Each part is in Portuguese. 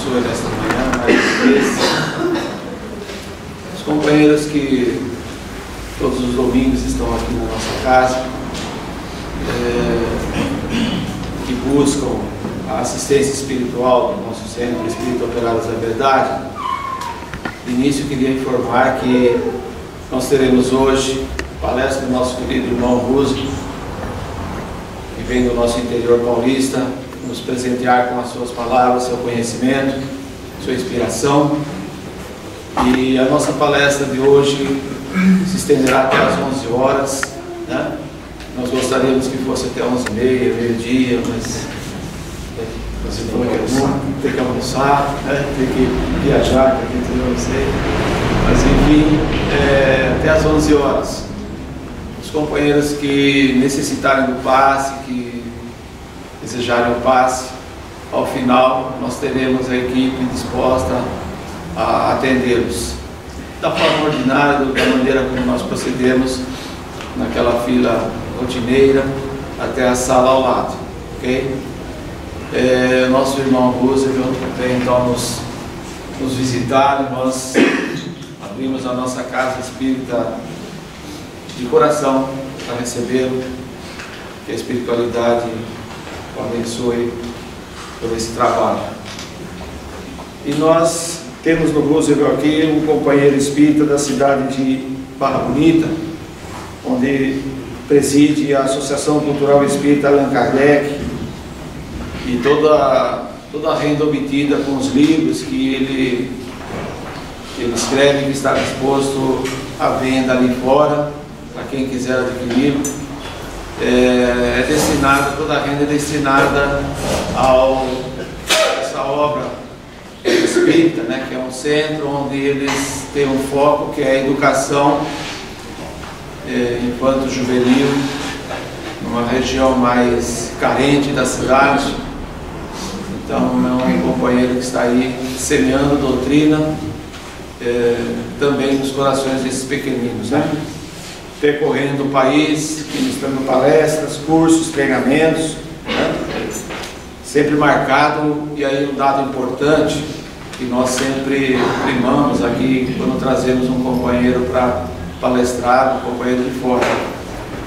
abençoe nesta manhã, mais uma vez. Os companheiros que todos os domingos estão aqui na nossa casa, que buscam a assistência espiritual do nosso Centro Espírita Operários da Verdade. De início, queria informar que nós teremos hoje a palestra do nosso querido irmão Rusco, que vem do nosso interior paulista, nos presentear com as suas palavras, seu conhecimento, sua inspiração. E a nossa palestra de hoje se estenderá até às 11 horas, né? Nós gostaríamos que fosse até 11h30, meio-dia, mas você falou que tem que almoçar, né? Tem que viajar, não sei. Mas enfim, até às 11 horas. Os companheiros que necessitarem do passe, que desejarem o passe, ao final nós teremos a equipe disposta a atendê-los da forma ordinária, da maneira como nós procedemos naquela fila rotineira até a sala ao lado, ok? Nosso irmão Roosevelt vem então nos visitar, e nós abrimos a nossa casa espírita de coração para recebê-lo, que a espiritualidade o abençoe por esse trabalho. E nós temos no Roosevelt aqui um companheiro espírita da cidade de Barra Bonita, onde preside a Associação Cultural Espírita Allan Kardec, e toda a renda obtida com os livros que ele escreve, que está disposto à venda ali fora, para quem quiser adquirir. Toda a renda é destinada a essa obra espírita, né, que é um centro onde eles têm um foco, que é a educação infanto-juvenil, numa região mais carente da cidade. Então é um companheiro que está aí semeando doutrina também nos corações desses pequeninos, né? Percorrendo o país, ministrando palestras, cursos, treinamentos, né? Sempre marcado. E aí um dado importante que nós sempre primamos aqui quando trazemos um companheiro para palestrar, um companheiro de fora,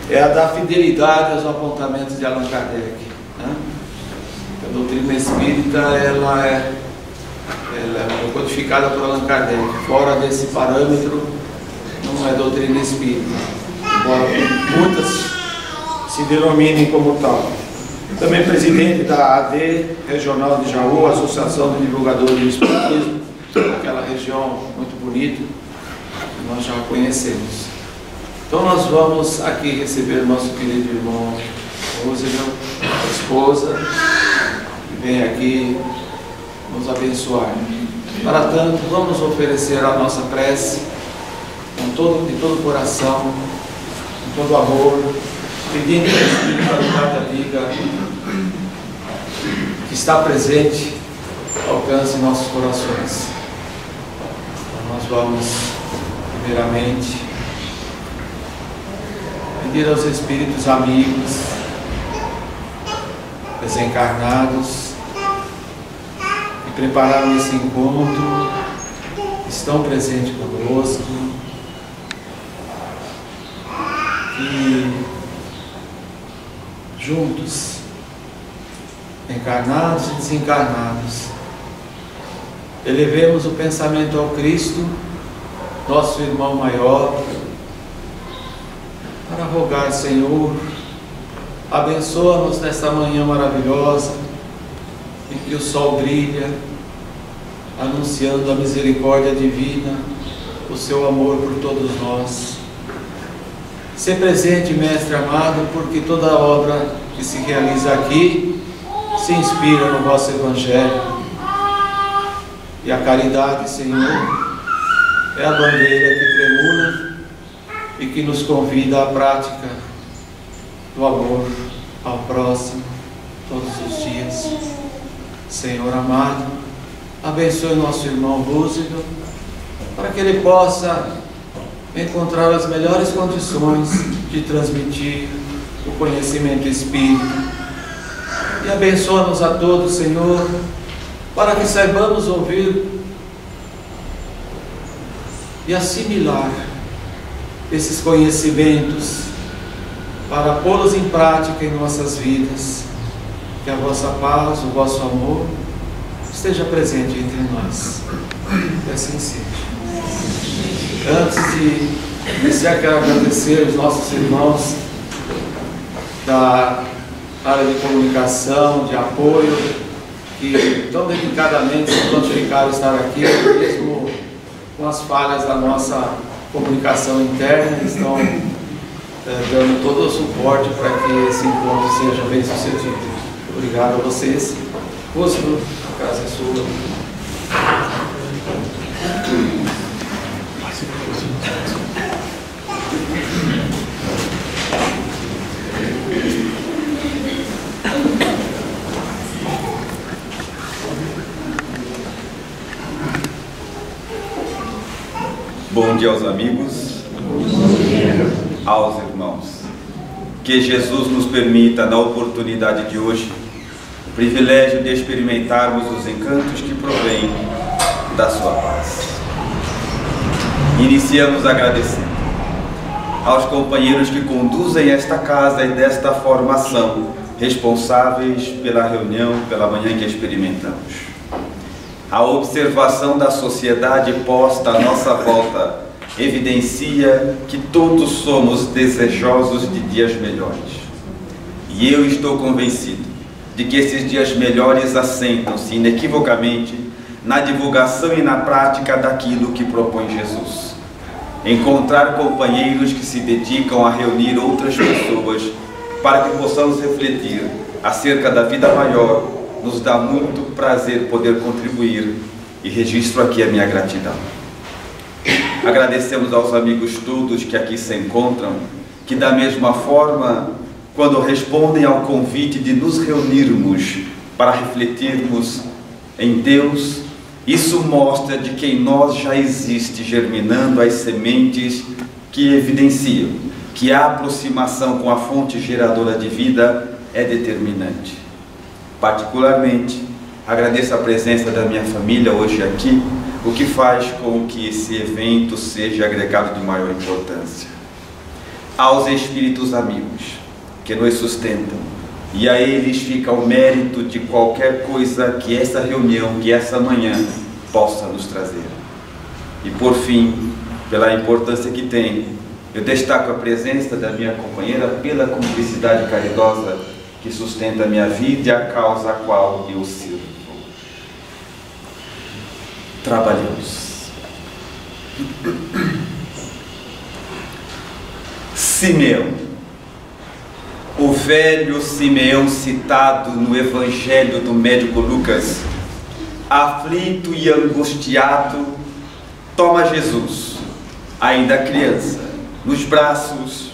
é a da fidelidade aos apontamentos de Allan Kardec, né? A doutrina espírita ela é codificada por Allan Kardec. Fora desse parâmetro não é doutrina espírita, embora muitas se denominem como tal. Também presidente da AD Regional de Jaú, Associação de Divulgadores do Espiritismo, aquela região muito bonita que nós já conhecemos. Então nós vamos aqui receber nosso querido irmão Roosevelt, a esposa, que vem aqui nos abençoar. Para tanto, vamos oferecer a nossa prece de todo o coração, com todo amor, pedindo que a espiritualidade amiga que está presente alcance nossos corações. Então nós vamos, primeiramente, pedir aos espíritos amigos, desencarnados, que prepararam esse encontro, estão presentes conosco, e juntos, encarnados e desencarnados, elevemos o pensamento ao Cristo, nosso irmão maior, para rogar: Senhor, abençoa-nos nesta manhã maravilhosa, em que o sol brilha, anunciando a misericórdia divina, o seu amor por todos nós. Se presente, Mestre amado, porque toda a obra que se realiza aqui se inspira no vosso Evangelho. E a caridade, Senhor, é a bandeira que tremula e que nos convida à prática do amor ao próximo todos os dias. Senhor amado, abençoe nosso irmão Roosevelt, para que ele possa encontrar as melhores condições de transmitir o conhecimento espírita. E abençoa-nos a todos, Senhor, para que saibamos ouvir e assimilar esses conhecimentos, para pô-los em prática em nossas vidas. Que a vossa paz, o vosso amor esteja presente entre nós. Que assim seja. Antes de iniciar, quero agradecer os nossos irmãos da área de comunicação, de apoio, que tão delicadamente se prontificaram estar aqui, mesmo com as falhas da nossa comunicação interna, estão dando todo o suporte para que esse encontro seja bem sucedido. Obrigado a vocês. Rosto, a casa é sua. Bom dia aos amigos, aos irmãos. Que Jesus nos permita, na oportunidade de hoje, o privilégio de experimentarmos os encantos que provêm da sua paz. Iniciamos agradecendo aos companheiros que conduzem esta casa e desta formação, responsáveis pela reunião, pela manhã que experimentamos. A observação da sociedade posta à nossa volta evidencia que todos somos desejosos de dias melhores. E eu estou convencido de que esses dias melhores assentam-se inequivocamente na divulgação e na prática daquilo que propõe Jesus. Encontrar companheiros que se dedicam a reunir outras pessoas para que possamos refletir acerca da vida maior, nos dá muito prazer poder contribuir, e registro aqui a minha gratidão. Agradecemos aos amigos todos que aqui se encontram, que da mesma forma, quando respondem ao convite de nos reunirmos para refletirmos em Deus, isso mostra de que em nós já existe germinando as sementes que evidenciam que a aproximação com a fonte geradora de vida é determinante. Particularmente, agradeço a presença da minha família hoje aqui, o que faz com que esse evento seja agregado de maior importância. Aos espíritos amigos que nos sustentam, e a eles fica o mérito de qualquer coisa que essa reunião, que essa manhã possa nos trazer. E por fim, pela importância que tem, eu destaco a presença da minha companheira pela cumplicidade caridosa que sustenta a minha vida e a causa a qual eu sirvo. Trabalhamos. Simeão, o velho Simeão citado no Evangelho do médico Lucas, aflito e angustiado, toma Jesus, ainda criança, nos braços,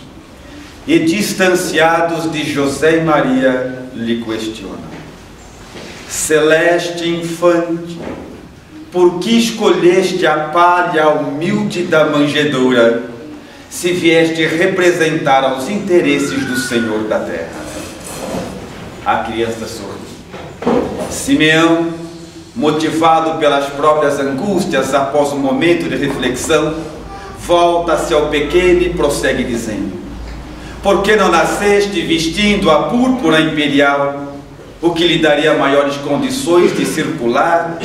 e distanciados de José e Maria, lhe questiona: celeste infante, por que escolheste a palha humilde da manjedoura, se vieste representar aos interesses do Senhor da terra? A criança sorri. Simeão, motivado pelas próprias angústias após um momento de reflexão, volta-se ao pequeno e prossegue dizendo: por que não nasceste vestindo a púrpura imperial, o que lhe daria maiores condições de circular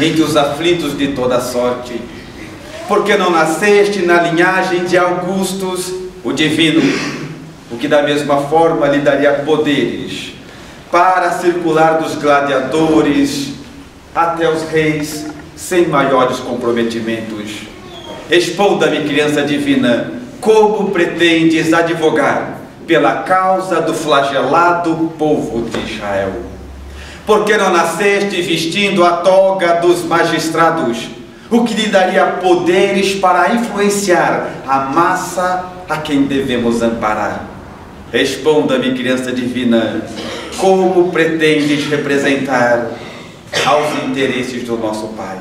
entre os aflitos de toda sorte? Por que não nasceste na linhagem de Augustus, o divino, o que da mesma forma lhe daria poderes para circular dos gladiadores até os reis sem maiores comprometimentos? Responda-me, criança divina, como pretendes advogar pela causa do flagelado povo de Israel? Por que não nasceste vestindo a toga dos magistrados, o que lhe daria poderes para influenciar a massa a quem devemos amparar? Responda-me, criança divina, como pretendes representar aos interesses do nosso Pai?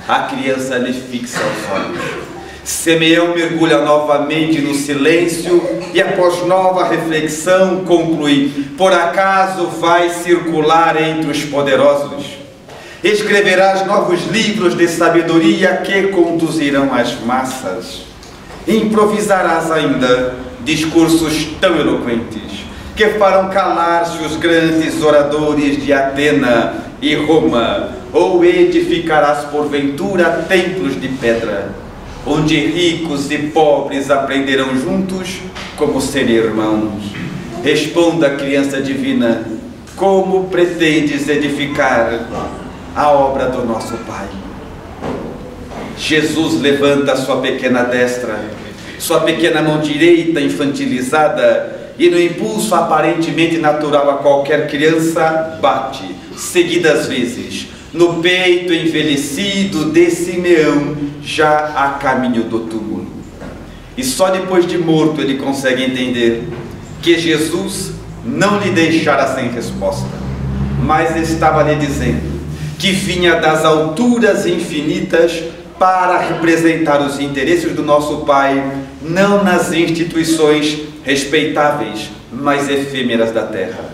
A criança lhe fixa os olhos. Simeão mergulha novamente no silêncio e, após nova reflexão, conclui: por acaso vai circular entre os poderosos? Escreverás novos livros de sabedoria que conduzirão as massas. Improvisarás ainda discursos tão eloquentes que farão calar-se os grandes oradores de Atena e Roma, ou edificarás porventura templos de pedra, onde ricos e pobres aprenderão juntos como serem irmãos. Responda, criança divina, como pretendes edificar a obra do nosso Pai? Jesus levanta sua pequena destra, sua pequena mão direita infantilizada, e no impulso aparentemente natural a qualquer criança, bate, seguidas vezes, no peito envelhecido de Simeão, já a caminho do túmulo. E só depois de morto ele consegue entender que Jesus não lhe deixara sem resposta, mas estava lhe dizendo que vinha das alturas infinitas para representar os interesses do nosso Pai, não nas instituições respeitáveis, mas efêmeras da terra,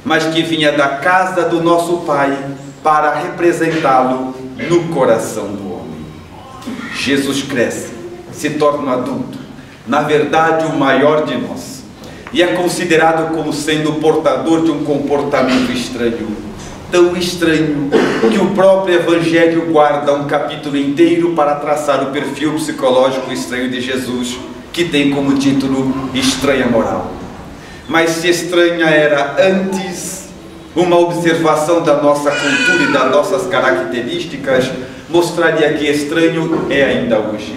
mas que vinha da casa do nosso Pai para representá-lo no coração do homem. Jesus cresce, se torna um adulto, na verdade o maior de nós, e é considerado como sendo portador de um comportamento estranho, tão estranho que o próprio Evangelho guarda um capítulo inteiro para traçar o perfil psicológico estranho de Jesus, que tem como título Estranha Moral. Mas se estranha era antes, uma observação da nossa cultura e das nossas características mostraria que estranho é ainda hoje.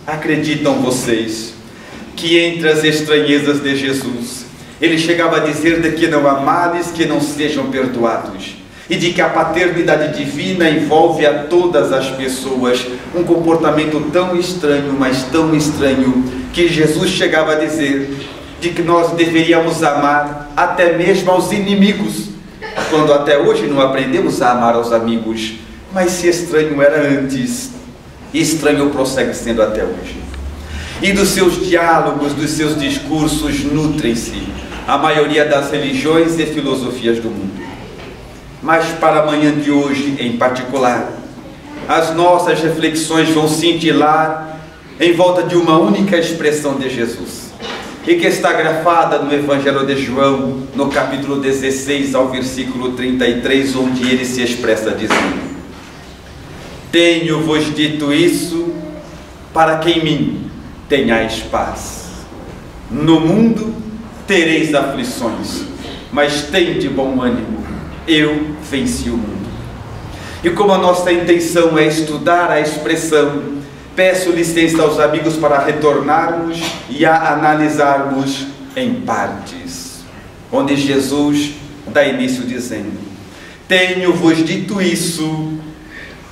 Acreditam vocês que entre as estranhezas de Jesus, ele chegava a dizer de que não há males que não sejam perdoados, e de que a paternidade divina envolve a todas as pessoas, um comportamento tão estranho, mas tão estranho, que Jesus chegava a dizer de que nós deveríamos amar até mesmo aos inimigos, quando até hoje não aprendemos a amar aos amigos. Mas se estranho era antes, estranho prossegue sendo até hoje. E dos seus diálogos, dos seus discursos, nutrem-se a maioria das religiões e filosofias do mundo. Mas para a manhã de hoje, em particular, as nossas reflexões vão cintilar em volta de uma única expressão de Jesus, e que está grafada no Evangelho de João, no capítulo 16 ao versículo 33, onde ele se expressa dizendo: tenho-vos dito isso para que em mim tenhais paz. No mundo tereis aflições, mas tende bom ânimo, eu venci o mundo. E como a nossa intenção é estudar a expressão, peço licença aos amigos para retornarmos e a analisarmos em partes, onde Jesus dá início dizendo: tenho-vos dito isso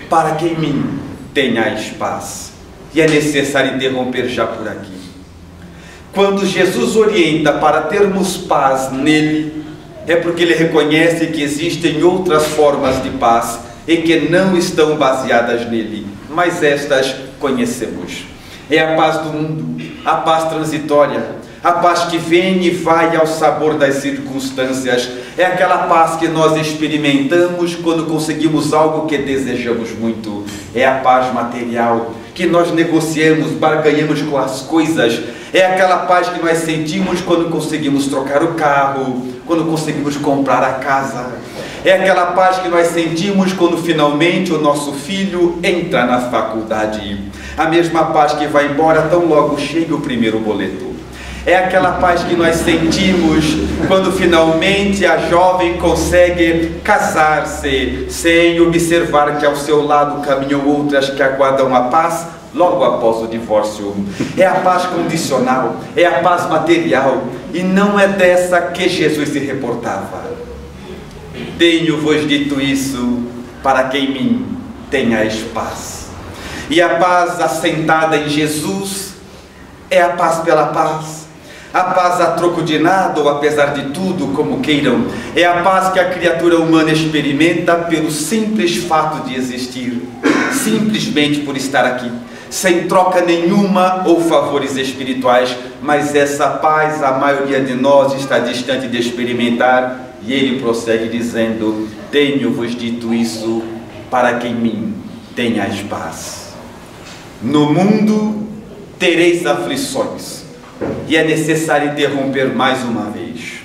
para que em mim tenhais paz. E é necessário interromper já por aqui. Quando Jesus orienta para termos paz nele, é porque ele reconhece que existem outras formas de paz e que não estão baseadas nele, mas estas conhecemos. É a paz do mundo, a paz transitória, a paz que vem e vai ao sabor das circunstâncias. É aquela paz que nós experimentamos quando conseguimos algo que desejamos muito. É a paz material, que nós negociamos, barganhamos com as coisas. É aquela paz que nós sentimos quando conseguimos trocar o carro, quando conseguimos comprar a casa. É aquela paz que nós sentimos quando finalmente o nosso filho entra na faculdade. A mesma paz que vai embora tão logo chega o primeiro boleto. É aquela paz que nós sentimos quando finalmente a jovem consegue casar-se, sem observar que ao seu lado caminham outras que aguardam a paz logo após o divórcio. É a paz condicional, é a paz material, e não é dessa que Jesus se reportava. Tenho-vos dito isso para que em mim tenhais paz. E a paz assentada em Jesus é a paz pela paz. A paz a troco de nada, ou apesar de tudo, como queiram. É a paz que a criatura humana experimenta pelo simples fato de existir, simplesmente por estar aqui, sem troca nenhuma ou favores espirituais. Mas essa paz a maioria de nós está distante de experimentar. E ele prossegue dizendo: tenho-vos dito isso para que em mim tenhais paz. No mundo tereis aflições, e é necessário interromper mais uma vez.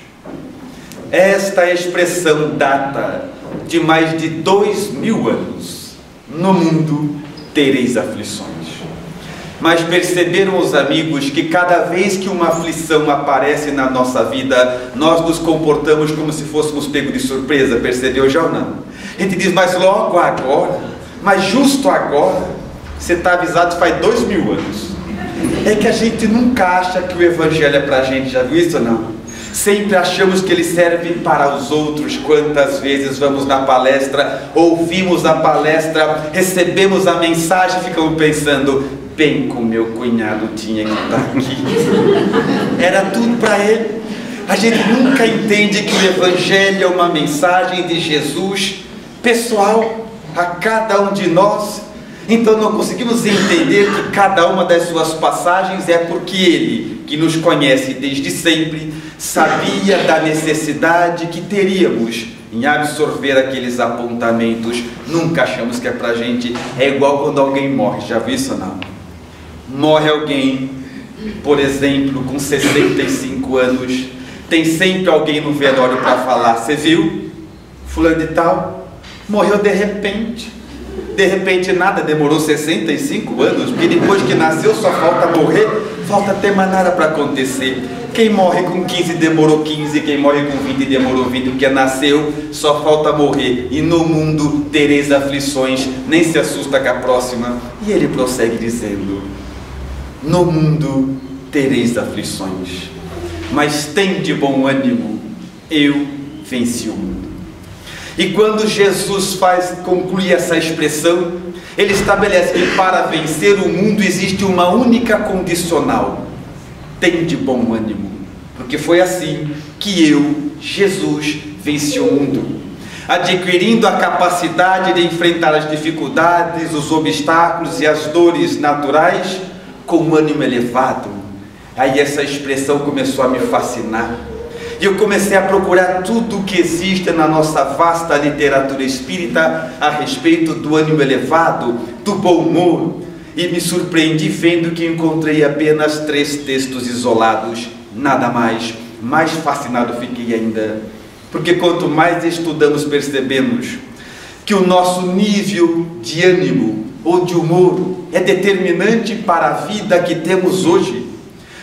Esta expressão data de mais de 2000 anos. No mundo tereis aflições. Mas perceberam os amigos que cada vez que uma aflição aparece na nossa vida, nós nos comportamos como se fôssemos pegos de surpresa, percebeu já ou não? A gente diz, mas logo agora, mas justo agora, você está avisado faz 2000 anos. É que a gente nunca acha que o Evangelho é para a gente, já viu isso ou não? Sempre achamos que ele serve para os outros. Quantas vezes vamos na palestra, ouvimos a palestra, recebemos a mensagem e ficamos pensando, bem como meu cunhado tinha que estar aqui. Era tudo para ele. A gente nunca entende que o Evangelho é uma mensagem de Jesus pessoal a cada um de nós. Então não conseguimos entender que cada uma das suas passagens é porque Ele, que nos conhece desde sempre, sabia da necessidade que teríamos em absorver aqueles apontamentos. Nunca achamos que é pra gente. É igual quando alguém morre, já viu isso ou não? Morre alguém, por exemplo, com 65 anos, tem sempre alguém no velório para falar, você viu? Fulano de tal morreu de repente nada, demorou 65 anos, porque depois que nasceu só falta morrer, falta ter mais nada para acontecer. Quem morre com 15 demorou 15, quem morre com 20 demorou 20, porque nasceu, só falta morrer. E no mundo tereis aflições, nem se assusta com a próxima. E ele prossegue dizendo, no mundo tereis aflições, mas tende bom ânimo, eu venci o mundo. E quando Jesus conclui essa expressão, ele estabelece que para vencer o mundo existe uma única condicional: tende bom ânimo, porque foi assim que eu, Jesus, venci o mundo, adquirindo a capacidade de enfrentar as dificuldades, os obstáculos e as dores naturais com um ânimo elevado. Aí essa expressão começou a me fascinar. E eu comecei a procurar tudo o que existe na nossa vasta literatura espírita a respeito do ânimo elevado, do bom humor, e me surpreendi vendo que encontrei apenas 3 textos isolados, nada mais. Mais fascinado fiquei ainda, porque quanto mais estudamos, percebemos que o nosso nível de ânimo ou de humor é determinante para a vida que temos hoje.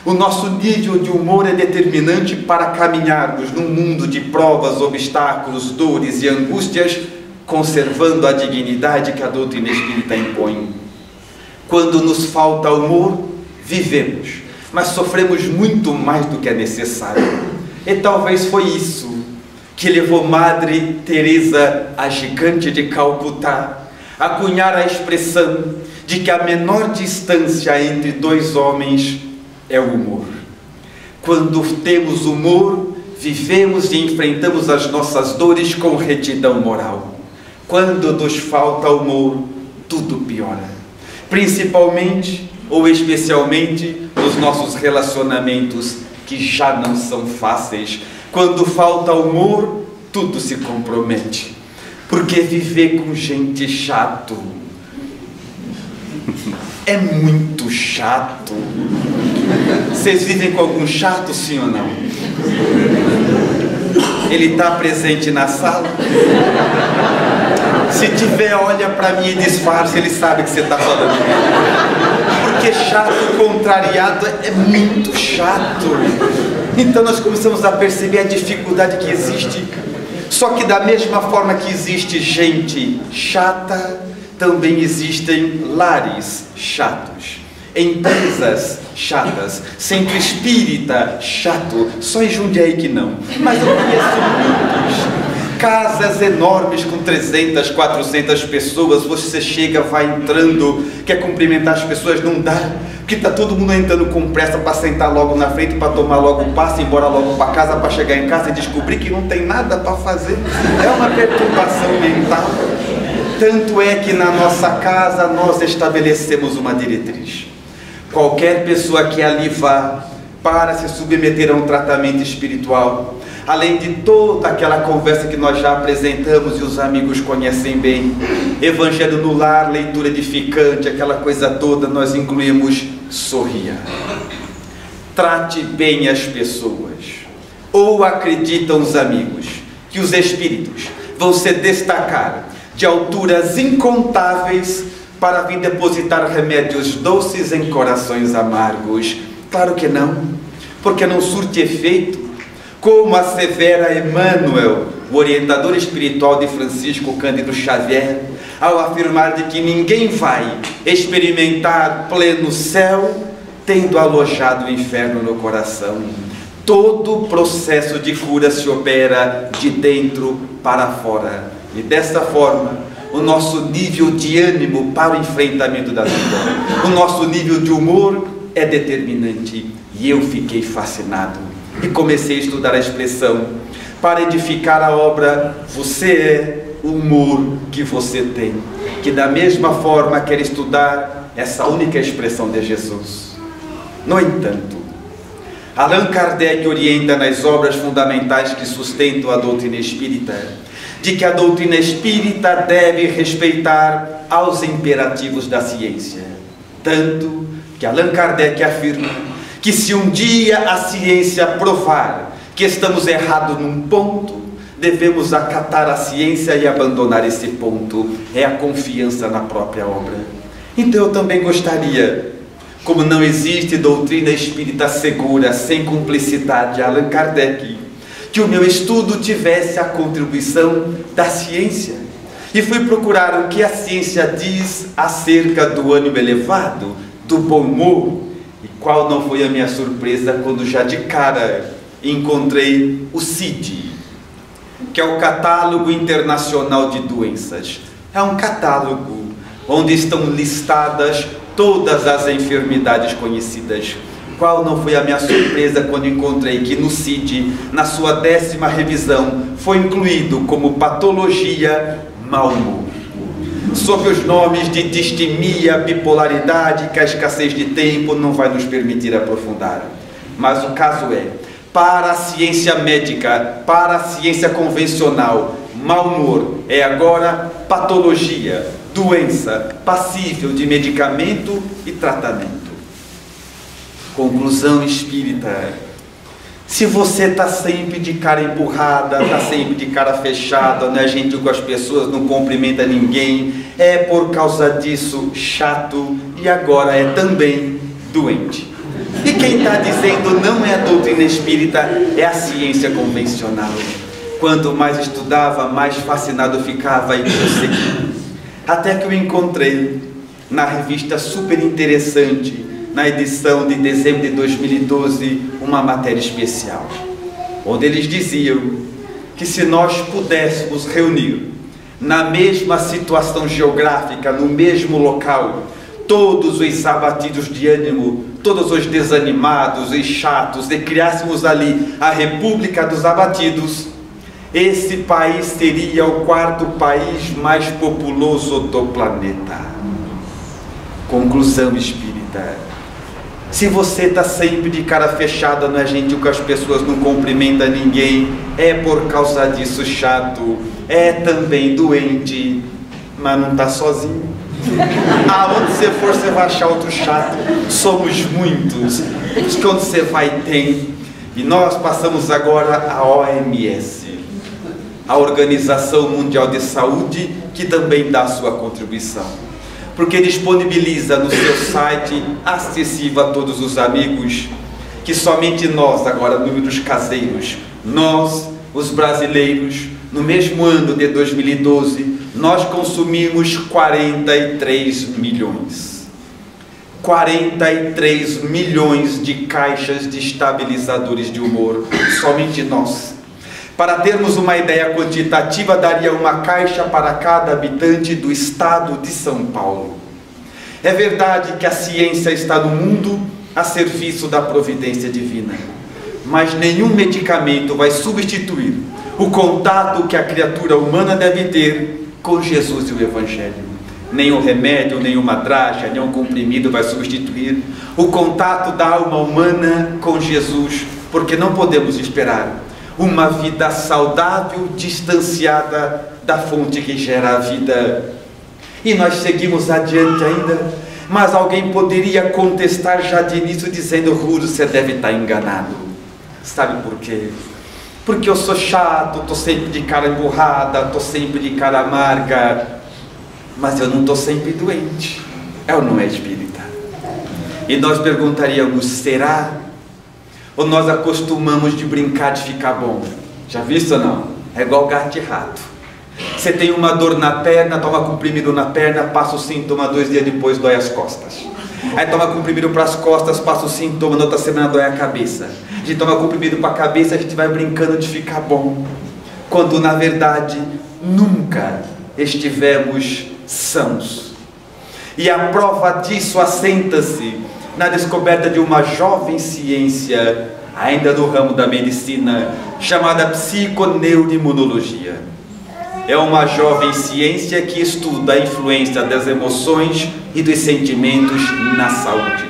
O nosso nível de humor é determinante para caminharmos num mundo de provas, obstáculos, dores e angústias, conservando a dignidade que a doutrina espírita impõe. Quando nos falta humor, vivemos, mas sofremos muito mais do que é necessário. E talvez foi isso que levou Madre Teresa, a gigante de Calcutá, a cunhar a expressão de que a menor distância entre 2 homens é o humor. Quando temos humor, vivemos e enfrentamos as nossas dores com retidão moral. Quando nos falta humor, tudo piora. Principalmente ou especialmente nos nossos relacionamentos, que já não são fáceis. Quando falta humor, tudo se compromete. Porque viver com gente chato é muito chato. Vocês vivem com algum chato, sim ou não? Ele está presente na sala? Se tiver, olha para mim e disfarça, ele sabe que você está falando. Porque chato, contrariado, é muito chato. Então nós começamos a perceber a dificuldade que existe. Só que da mesma forma que existe gente chata, também existem lares chatos, empresas chatas, centro espírita chato, só em Jundiaí que não, mas eu conheço muitos. Casas enormes com 300, 400 pessoas, você chega, vai entrando, quer cumprimentar as pessoas, não dá, porque está todo mundo entrando com pressa para sentar logo na frente, para tomar logo o passe, ir embora logo para casa, para chegar em casa e descobrir que não tem nada para fazer. É uma perturbação mental. Tanto é que na nossa casa nós estabelecemos uma diretriz: qualquer pessoa que ali vá para se submeter a um tratamento espiritual, além de toda aquela conversa que nós já apresentamos e os amigos conhecem bem, Evangelho no lar, leitura edificante, aquela coisa toda, nós incluímos sorria. Trate bem as pessoas. Ou acreditam os amigos que os espíritos vão se destacar de alturas incontáveis para vir depositar remédios doces em corações amargos? Claro que não, porque não surte efeito. Como assevera Emmanuel, o orientador espiritual de Francisco Cândido Xavier, ao afirmar de que ninguém vai experimentar pleno céu tendo alojado o inferno no coração. Todo o processo de cura se opera de dentro para fora. E dessa forma, o nosso nível de ânimo para o enfrentamento da vida, o nosso nível de humor é determinante. E eu fiquei fascinado e comecei a estudar a expressão para edificar a obra. Você é o humor que você tem, que da mesma forma quer estudar essa única expressão de Jesus. No entanto, Allan Kardec orienta nas obras fundamentais que sustentam a doutrina espírita, de que a doutrina espírita deve respeitar aos imperativos da ciência. Tanto que Allan Kardec afirma que se um dia a ciência provar que estamos errados num ponto, devemos acatar a ciência e abandonar esse ponto. É a confiança na própria obra. Então eu também gostaria, como não existe doutrina espírita segura sem cumplicidade de Allan Kardec, que o meu estudo tivesse a contribuição da ciência. E fui procurar o que a ciência diz acerca do ânimo elevado, do bom humor. E qual não foi a minha surpresa quando já de cara encontrei o CID, que é o Catálogo Internacional de Doenças. É um catálogo onde estão listadas todas as enfermidades conhecidas. Qual não foi a minha surpresa quando encontrei que no CID, na sua 10ª revisão, foi incluído como patologia mau humor, sob os nomes de distimia, bipolaridade, que a escassez de tempo não vai nos permitir aprofundar. Mas o caso é, para a ciência médica, para a ciência convencional, mau humor é agora patologia, doença passível de medicamento e tratamento. Conclusão espírita: se você está sempre de cara emburrada, está sempre de cara fechada, não é gentil com as pessoas, não cumprimenta ninguém, é por causa disso chato e agora é também doente. E quem está dizendo não é a doutrina espírita, é a ciência convencional. Quanto mais estudava, mais fascinado ficava e prossegui. Até que eu encontrei na revista super interessante, na edição de dezembro de 2012, uma matéria especial, onde eles diziam que se nós pudéssemos reunir na mesma situação geográfica, no mesmo local, todos os abatidos de ânimo, todos os desanimados e chatos, e criássemos ali a República dos Abatidos, esse país seria o 4º país mais populoso do planeta. Conclusão espírita: se você está sempre de cara fechada, não é gentil com as pessoas, não cumprimenta ninguém, é por causa disso chato, é também doente, mas não está sozinho. Aonde você for, você vai achar outro chato. Somos muitos. Onde você vai, tem. E nós passamos agora a OMS, a Organização Mundial de Saúde, que também dá a sua contribuição, porque disponibiliza no seu site, acessível a todos os amigos, que somente nós, agora, números caseiros, nós, os brasileiros, no mesmo ano de 2012, nós consumimos 43 milhões. 43 milhões de caixas de estabilizadores de humor, somente nós. Para termos uma ideia quantitativa, daria uma caixa para cada habitante do estado de São Paulo. É verdade que a ciência está no mundo a serviço da providência divina, mas nenhum medicamento vai substituir o contato que a criatura humana deve ter com Jesus e o Evangelho. Nem o remédio, nem uma draga, nem um comprimido vai substituir o contato da alma humana com Jesus, porque não podemos esperar uma vida saudável, distanciada da fonte que gera a vida. E nós seguimos adiante ainda, mas alguém poderia contestar já de início dizendo: Rúlio, você deve estar enganado. Sabe por quê? Porque eu sou chato, estou sempre de cara emburrada, estou sempre de cara amarga, mas eu não estou sempre doente. É ou não é espírita? E nós perguntaríamos: será? Ou nós acostumamos de brincar de ficar bom? Já visto ou não? É igual gato e rato. Você tem uma dor na perna, toma comprimido na perna, passa o sintoma, 2 dias depois dói as costas. Aí toma comprimido para as costas, passa o sintoma, na outra semana dói a cabeça. A gente toma comprimido para a cabeça, a gente vai brincando de ficar bom, quando na verdade nunca estivemos sãos. E a prova disso assenta-se na descoberta de uma jovem ciência, ainda no ramo da medicina, chamada psiconeuroimunologia. É uma jovem ciência que estuda a influência das emoções e dos sentimentos na saúde.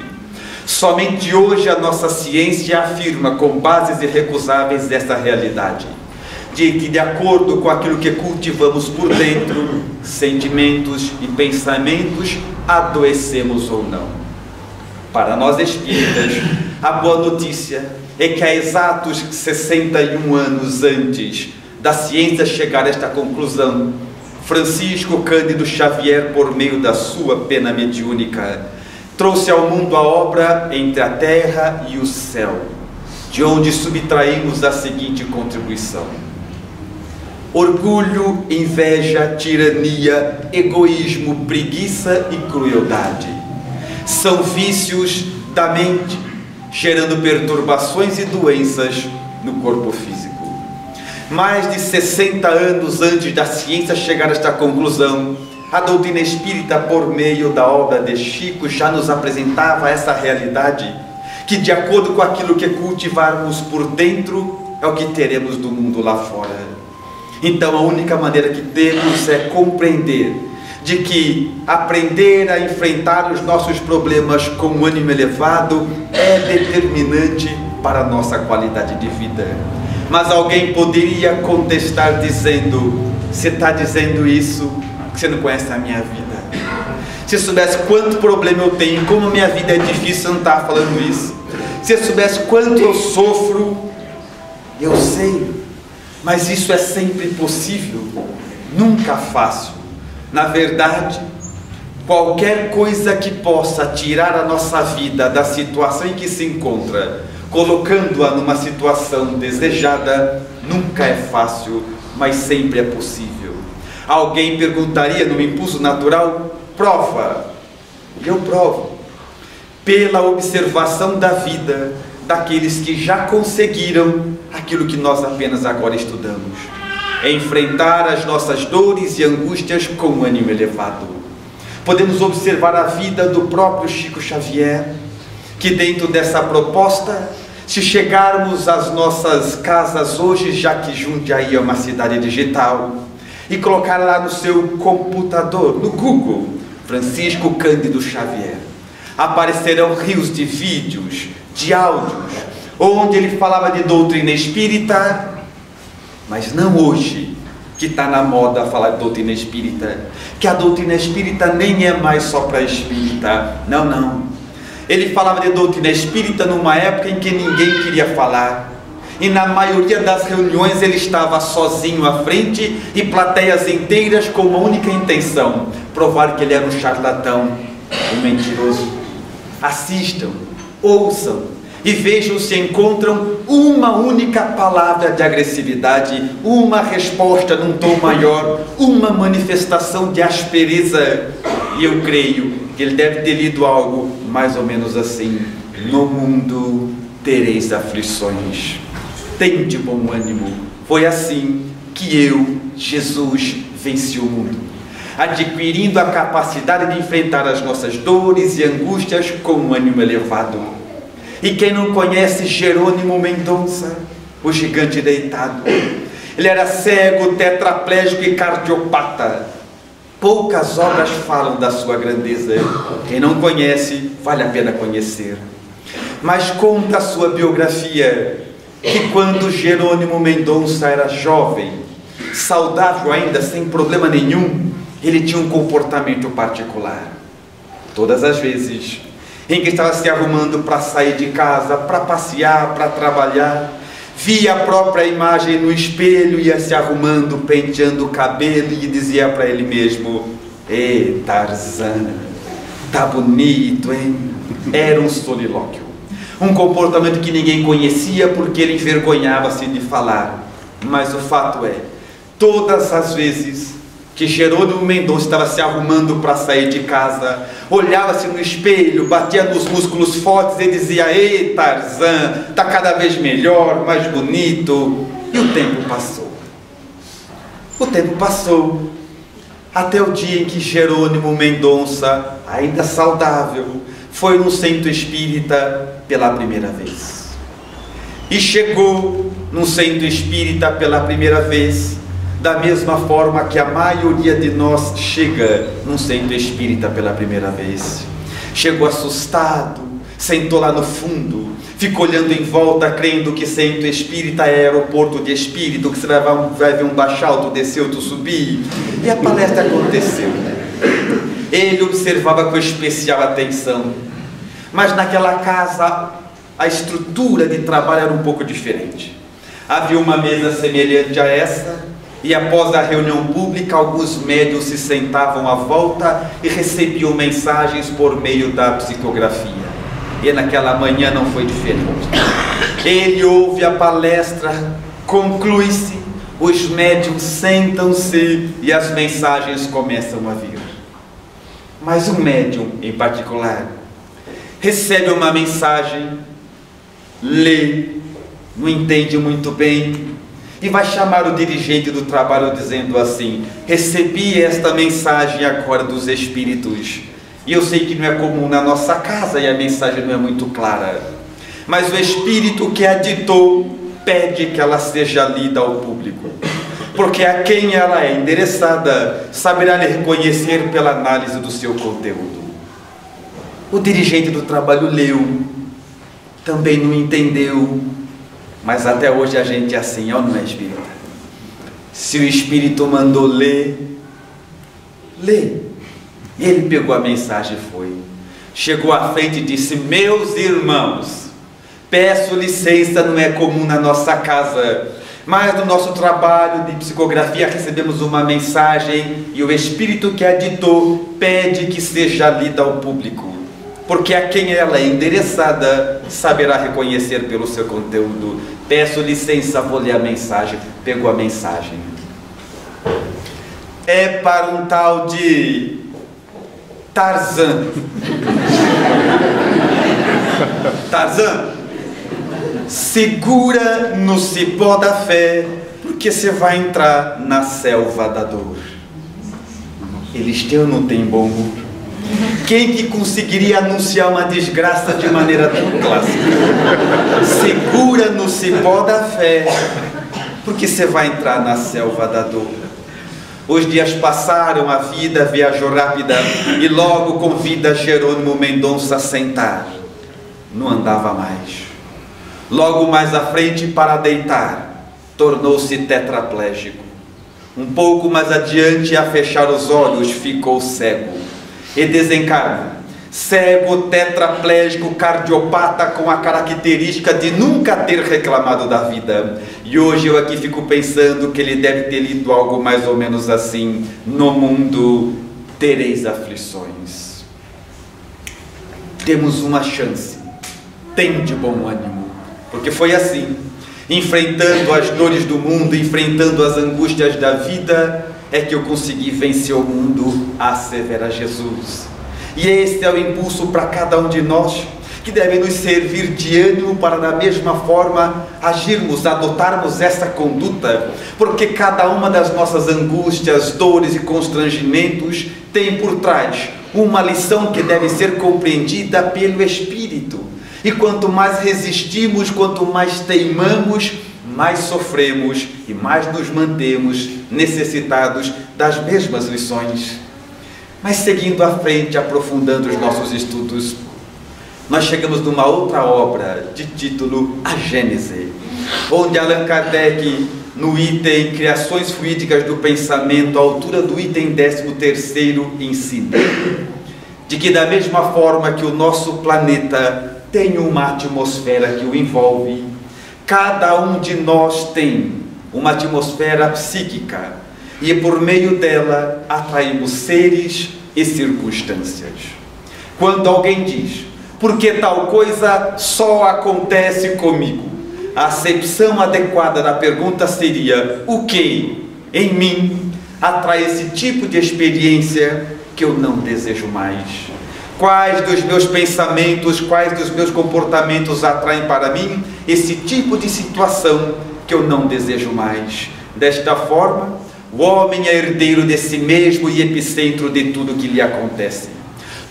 Somente hoje a nossa ciência afirma com bases irrecusáveis essa realidade, de que de acordo com aquilo que cultivamos por dentro, sentimentos e pensamentos, adoecemos ou não. Para nós espíritas, a boa notícia é que há exatos 61 anos antes da ciência chegar a esta conclusão, Francisco Cândido Xavier, por meio da sua pena mediúnica, trouxe ao mundo a obra Entre a Terra e o Céu, de onde subtraímos a seguinte contribuição: orgulho, inveja, tirania, egoísmo, preguiça e crueldade são vícios da mente, gerando perturbações e doenças no corpo físico. Mais de 60 anos antes da ciência chegar a esta conclusão, a doutrina espírita, por meio da obra de Chico, já nos apresentava essa realidade, que de acordo com aquilo que cultivarmos por dentro, é o que teremos do mundo lá fora. Então a única maneira que temos é compreender de que aprender a enfrentar os nossos problemas com um ânimo elevado é determinante para a nossa qualidade de vida. Mas alguém poderia contestar dizendo: você está dizendo isso porque você não conhece a minha vida. Se soubesse quanto problema eu tenho, como a minha vida é difícil, você não está falando isso. Se soubesse quanto eu sofro, eu sei, mas isso é sempre possível, nunca fácil. Na verdade, qualquer coisa que possa tirar a nossa vida da situação em que se encontra, colocando-a numa situação desejada, nunca é fácil, mas sempre é possível. Alguém perguntaria, no impulso natural: prova. E eu provo, pela observação da vida daqueles que já conseguiram aquilo que nós apenas agora estudamos: enfrentar as nossas dores e angústias com um ânimo elevado. Podemos observar a vida do próprio Chico Xavier, que dentro dessa proposta, se chegarmos às nossas casas hoje, já que Jundiaí é uma cidade digital, e colocar lá no seu computador, no Google, Francisco Cândido Xavier, aparecerão rios de vídeos, de áudios, onde ele falava de doutrina espírita, mas não hoje, que está na moda falar de doutrina espírita, que a doutrina espírita nem é mais só para espírita, não, não. Ele falava de doutrina espírita numa época em que ninguém queria falar, e na maioria das reuniões ele estava sozinho à frente e plateias inteiras com uma única intenção: provar que ele era um charlatão, um mentiroso. Assistam, ouçam e vejam se encontram uma única palavra de agressividade, uma resposta num tom maior, uma manifestação de aspereza. E eu creio que ele deve ter lido algo mais ou menos assim: no mundo tereis aflições, tende bom ânimo. Foi assim que eu, Jesus, venci o mundo, adquirindo a capacidade de enfrentar as nossas dores e angústias com um ânimo elevado. E quem não conhece Jerônimo Mendonça, o gigante deitado? Ele era cego, tetraplégico e cardiopata. Poucas obras falam da sua grandeza. Quem não conhece, vale a pena conhecer. Mas conta a sua biografia que quando Jerônimo Mendonça era jovem, saudável ainda, sem problema nenhum, ele tinha um comportamento particular. Todas as vezes em que estava se arrumando para sair de casa, para passear, para trabalhar, via a própria imagem no espelho, ia se arrumando, penteando o cabelo e dizia para ele mesmo: "Ê, Tarzan, tá bonito, hein?" Era um solilóquio, um comportamento que ninguém conhecia porque ele envergonhava-se de falar. Mas o fato é, todas as vezes que Jerônimo Mendonça estava se arrumando para sair de casa, olhava-se no espelho, batia nos músculos fortes e dizia: "Ei, Tarzan, está cada vez melhor, mais bonito." E o tempo passou. O tempo passou, até o dia em que Jerônimo Mendonça, ainda saudável, foi no centro espírita pela primeira vez. E chegou no centro espírita pela primeira vez da mesma forma que a maioria de nós chega num centro espírita pela primeira vez. Chegou assustado, sentou lá no fundo, ficou olhando em volta, crendo que centro espírita é aeroporto de espírito, que você vai ver um baixar, outro descer, outro subir. E a palestra aconteceu. Ele observava com especial atenção, mas naquela casa a estrutura de trabalho era um pouco diferente. Havia uma mesa semelhante a essa, e após a reunião pública, alguns médiuns se sentavam à volta e recebiam mensagens por meio da psicografia. E naquela manhã não foi diferente. Ele ouve a palestra, conclui-se, os médiuns sentam-se e as mensagens começam a vir. Mas um médium em particular recebe uma mensagem, lê, não entende muito bem, e vai chamar o dirigente do trabalho dizendo assim: "Recebi esta mensagem agora dos espíritos, e eu sei que não é comum na nossa casa e a mensagem não é muito clara, mas o espírito que a ditou pede que ela seja lida ao público, porque a quem ela é endereçada saberá lhe reconhecer pela análise do seu conteúdo." O dirigente do trabalho leu, também não entendeu, mas até hoje a gente é assim, ou não é, espírita? Se o espírito mandou ler, lê. E ele pegou a mensagem e foi. Chegou à frente e disse: "Meus irmãos, peço licença, não é comum na nossa casa, mas no nosso trabalho de psicografia recebemos uma mensagem e o espírito que a ditou pede que seja lida ao público, porque a quem ela é endereçada saberá reconhecer pelo seu conteúdo. Peço licença, vou ler a mensagem." Pegou a mensagem. É para um tal de Tarzan. Tarzan, segura no cipó da fé, porque você vai entrar na selva da dor. Elisteu não tem bom humor. Quem que conseguiria anunciar uma desgraça de maneira tão clássica? Segura no cipó da fé, porque você vai entrar na selva da dor. Os dias passaram, a vida viajou rápida e logo convida Jerônimo Mendonça a sentar. Não andava mais. Logo mais à frente, para deitar, tornou-se tetraplégico. Um pouco mais adiante, a fechar os olhos, ficou cego e desencarna. Cego, tetraplégico, cardiopata, com a característica de nunca ter reclamado da vida. E hoje eu aqui fico pensando que ele deve ter lido algo mais ou menos assim: "No mundo tereis aflições." Temos uma chance, tem de bom ânimo, porque foi assim, enfrentando as dores do mundo, enfrentando as angústias da vida, é que eu consegui vencer o mundo, assevera Jesus. E este é o impulso para cada um de nós, que deve nos servir de ânimo para da mesma forma agirmos, adotarmos essa conduta, porque cada uma das nossas angústias, dores e constrangimentos tem por trás uma lição que deve ser compreendida pelo Espírito. E quanto mais resistimos, quanto mais teimamos, mais sofremos e mais nos mantemos necessitados das mesmas lições. Mas seguindo à frente, aprofundando os nossos estudos, nós chegamos numa outra obra de título A Gênese, onde Allan Kardec, no item Criações Fluídicas do Pensamento, à altura do item 13º, ensina de que, da mesma forma que o nosso planeta tem uma atmosfera que o envolve, cada um de nós tem uma atmosfera psíquica, e por meio dela atraímos seres e circunstâncias. Quando alguém diz, por que tal coisa só acontece comigo? A acepção adequada da pergunta seria, o que em mim atrai esse tipo de experiência que eu não desejo mais? Quais dos meus pensamentos, quais dos meus comportamentos atraem para mim esse tipo de situação que eu não desejo mais? Desta forma, o homem é herdeiro de si mesmo e epicentro de tudo que lhe acontece.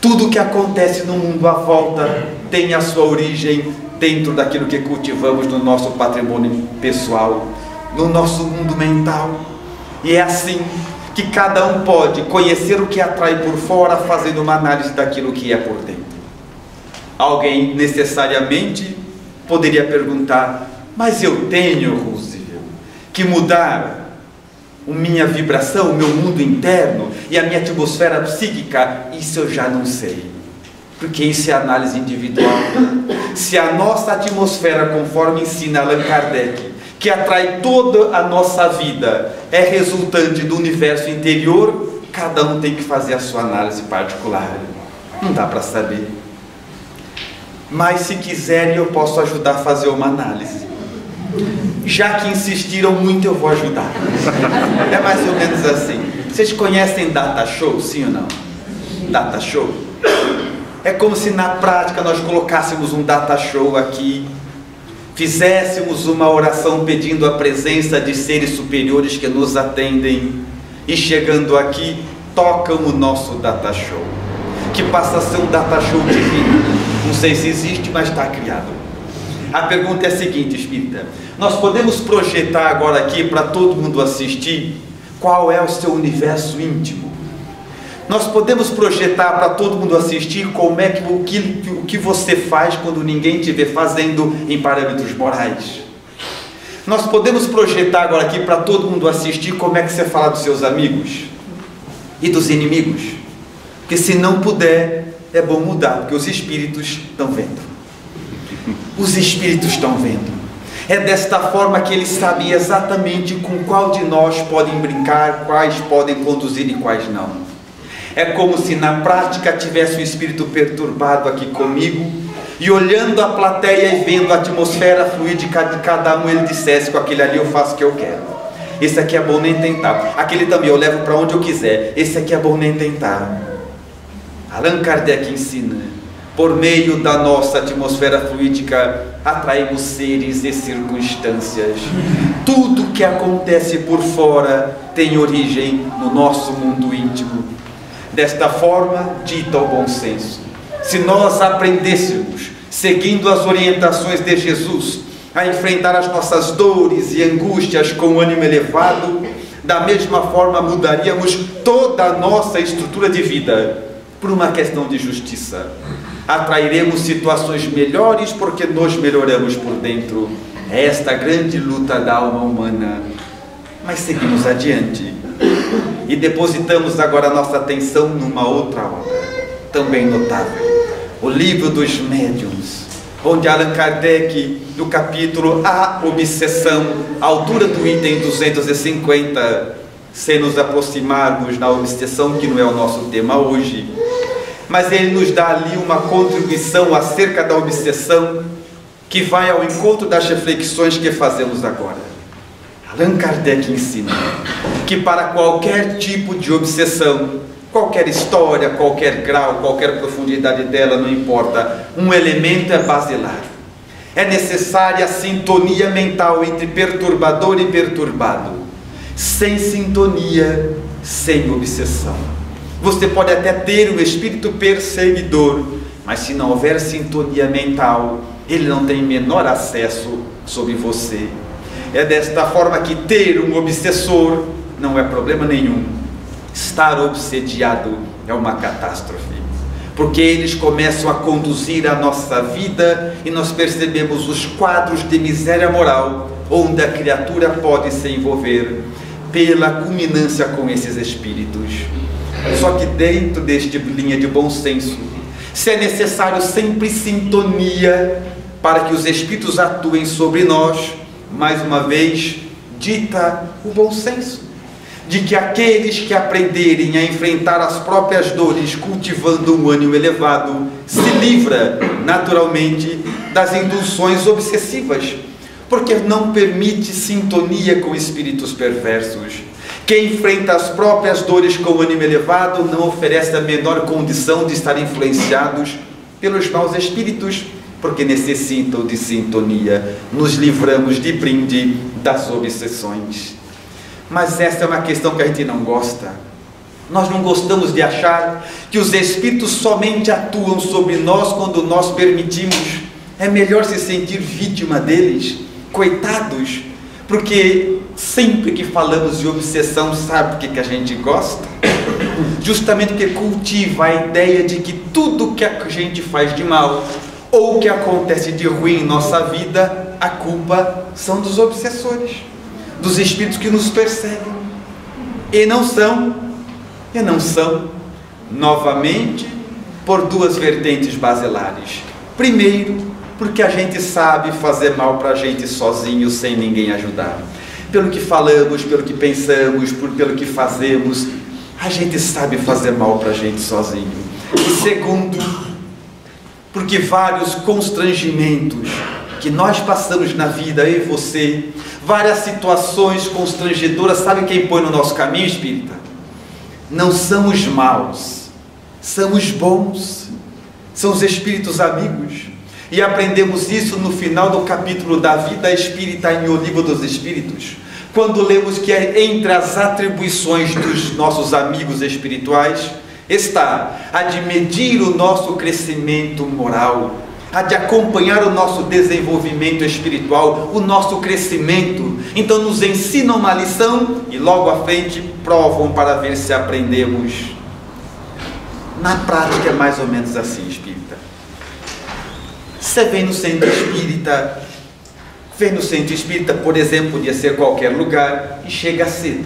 Tudo que acontece no mundo à volta tem a sua origem dentro daquilo que cultivamos no nosso patrimônio pessoal, no nosso mundo mental. E é assim que cada um pode conhecer o que atrai por fora, fazendo uma análise daquilo que é por dentro. Alguém necessariamente poderia perguntar, mas eu tenho, Roosevelt, que mudar minha vibração, o meu mundo interno e a minha atmosfera psíquica? Isso eu já não sei, porque isso é análise individual. Se a nossa atmosfera, conforme ensina Allan Kardec, que atrai toda a nossa vida, é resultante do universo interior, cada um tem que fazer a sua análise particular. Não dá para saber. Mas se quiserem, eu posso ajudar a fazer uma análise. Já que insistiram muito, eu vou ajudar. É mais ou menos assim. Vocês conhecem data show, sim ou não? Data show? É como se na prática nós colocássemos um data show aqui, fizéssemos uma oração pedindo a presença de seres superiores que nos atendem, e chegando aqui, tocam o nosso data show, que passa a ser um data show divino. Não sei se existe, mas está criado. A pergunta é a seguinte, espírita: nós podemos projetar agora aqui para todo mundo assistir qual é o seu universo íntimo? Nós podemos projetar para todo mundo assistir como é que o que você faz quando ninguém te vê fazendo em parâmetros morais? Nós podemos projetar agora aqui para todo mundo assistir como é que você fala dos seus amigos e dos inimigos? Porque se não puder, é bom mudar, porque os espíritos estão vendo. Os espíritos estão vendo. É desta forma que eles sabem exatamente com qual de nós podem brincar, quais podem conduzir e quais não. É como se na prática tivesse um espírito perturbado aqui comigo, e olhando a plateia e vendo a atmosfera fluídica de cada um, ele dissesse, com aquele ali eu faço o que eu quero. Esse aqui é bom nem tentar. Aquele também eu levo para onde eu quiser. Esse aqui é bom nem tentar. Allan Kardec ensina, por meio da nossa atmosfera fluídica, atraímos seres e circunstâncias. Tudo que acontece por fora tem origem no nosso mundo íntimo. Desta forma, dita o bom senso, se nós aprendêssemos, seguindo as orientações de Jesus, a enfrentar as nossas dores e angústias com ânimo elevado, da mesma forma mudaríamos toda a nossa estrutura de vida, por uma questão de justiça. Atrairemos situações melhores porque nos melhoramos por dentro. É esta grande luta da alma humana. Mas seguimos adiante e depositamos agora a nossa atenção numa outra obra, também notável, o Livro dos Médiuns, onde Allan Kardec, no capítulo A Obsessão, à altura do item 250, se nos aproximarmos na obsessão, que não é o nosso tema hoje, mas ele nos dá ali uma contribuição acerca da obsessão, que vai ao encontro das reflexões que fazemos agora. Allan Kardec ensina que para qualquer tipo de obsessão, qualquer história, qualquer grau, qualquer profundidade dela, não importa, um elemento é basilar. É necessária a sintonia mental entre perturbador e perturbado. Sem sintonia, sem obsessão. Você pode até ter um espírito perseguidor, mas se não houver sintonia mental, ele não tem menor acesso sobre você. É desta forma que ter um obsessor não é problema nenhum. Estar obsediado é uma catástrofe. porque eles começam a conduzir a nossa vida e nós percebemos os quadros de miséria moral onde a criatura pode se envolver pela culminância com esses espíritos. Só que dentro deste linha de bom senso, se é necessário sempre sintonia para que os espíritos atuem sobre nós, mais uma vez, dita o bom senso, de que aqueles que aprenderem a enfrentar as próprias dores cultivando um ânimo elevado, se livra naturalmente das induções obsessivas, porque não permite sintonia com espíritos perversos. Quem enfrenta as próprias dores com ânimo elevado não oferece a menor condição de estar influenciados pelos maus espíritos, porque necessitam de sintonia. Nos livramos de brinde das obsessões. Mas essa é uma questão que a gente não gosta. Nós não gostamos de achar que os espíritos somente atuam sobre nós quando nós permitimos. É melhor se sentir vítima deles, coitados, porque sempre que falamos de obsessão, sabe por que a gente gosta? Justamente porque cultiva a ideia de que tudo que a gente faz de mal ou que acontece de ruim em nossa vida, a culpa são dos obsessores, dos espíritos que nos perseguem. E não são, novamente, por duas vertentes basilares. Primeiro, porque a gente sabe fazer mal para a gente sozinho, sem ninguém ajudar. Pelo que falamos, pelo que pensamos, pelo que fazemos, a gente sabe fazer mal para a gente sozinho. E segundo, porque vários constrangimentos que nós passamos na vida, eu e você, várias situações constrangedoras, sabe quem põe no nosso caminho, espírita? Não são os maus, são os bons, são os espíritos amigos. E aprendemos isso no final do capítulo da vida espírita em O Livro dos Espíritos, quando lemos que entre as atribuições dos nossos amigos espirituais está a de medir o nosso crescimento moral, a de acompanhar o nosso desenvolvimento espiritual, o nosso crescimento. Então nos ensinam uma lição e logo à frente provam para ver se aprendemos. Na prática é mais ou menos assim, espírita. Você vem no centro espírita, por exemplo, podia ser qualquer lugar, e chega cedo,